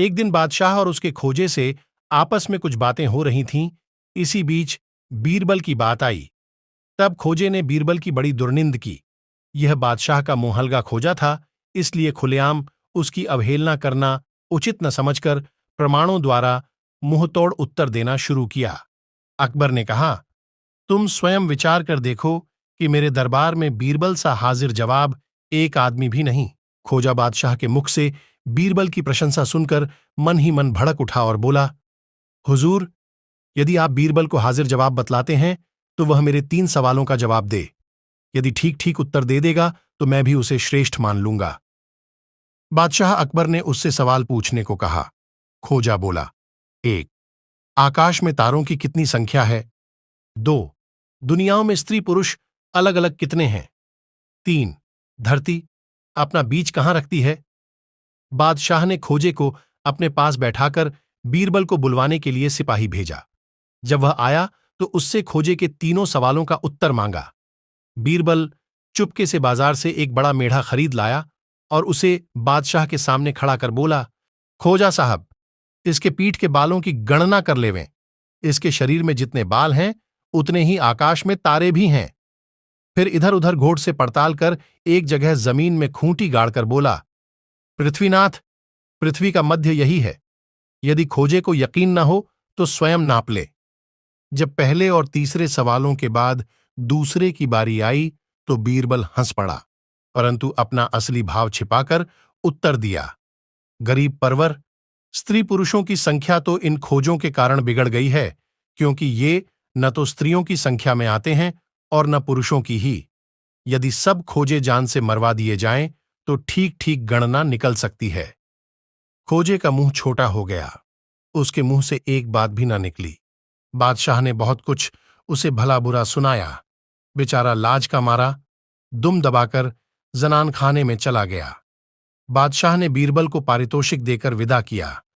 एक दिन बादशाह और उसके खोजे से आपस में कुछ बातें हो रही थीं। इसी बीच बीरबल की बात आई। तब खोजे ने बीरबल की बड़ी दुर्निंद की। यह बादशाह का मुंहलगा खोजा था, इसलिए खुलेआम उसकी अवहेलना करना उचित न समझकर प्रमाणों द्वारा मुंहतोड़ उत्तर देना शुरू किया। अकबर ने कहा, तुम स्वयं विचार कर देखो कि मेरे दरबार में बीरबल सा हाजिर जवाब एक आदमी भी नहीं। खोजा बादशाह के मुख से बीरबल की प्रशंसा सुनकर मन ही मन भड़क उठा और बोला, हुजूर, यदि आप बीरबल को हाजिर जवाब बतलाते हैं तो वह मेरे 3 सवालों का जवाब दे। यदि ठीक ठीक उत्तर दे देगा तो मैं भी उसे श्रेष्ठ मान लूंगा। बादशाह अकबर ने उससे सवाल पूछने को कहा। खोजा बोला, 1. आकाश में तारों की कितनी संख्या है? 2. दुनियाओं में स्त्री पुरुष अलग अलग कितने हैं? 3. धरती अपना बीज कहां रखती है? बादशाह ने खोजे को अपने पास बैठाकर बीरबल को बुलवाने के लिए सिपाही भेजा। जब वह आया तो उससे खोजे के तीनों सवालों का उत्तर मांगा। बीरबल चुपके से बाजार से एक बड़ा मेढ़ा खरीद लाया और उसे बादशाह के सामने खड़ा कर बोला, खोजा साहब, इसके पीठ के बालों की गणना कर लेवें। इसके शरीर में जितने बाल हैं उतने ही आकाश में तारे भी हैं। फिर इधर उधर घोड़ से पड़ताल कर एक जगह जमीन में खूंटी गाड़कर बोला, पृथ्वीनाथ, पृथ्वी का मध्य यही है। यदि खोजे को यकीन न हो तो स्वयं नाप ले। जब पहले और तीसरे सवालों के बाद दूसरे की बारी आई तो बीरबल हंस पड़ा, परंतु अपना असली भाव छिपाकर उत्तर दिया, गरीब परवर, स्त्री पुरुषों की संख्या तो इन खोजों के कारण बिगड़ गई है, क्योंकि ये न तो स्त्रियों की संख्या में आते हैं और न पुरुषों की ही। यदि सब खोजे जान से मरवा दिए जाएं तो ठीक ठीक गणना निकल सकती है। खोजे का मुंह छोटा हो गया। उसके मुंह से एक बात भी न निकली। बादशाह ने बहुत कुछ उसे भला बुरा सुनाया। बेचारा लाज का मारा दुम दबाकर जनान खाने में चला गया। बादशाह ने बीरबल को पारितोषिक देकर विदा किया।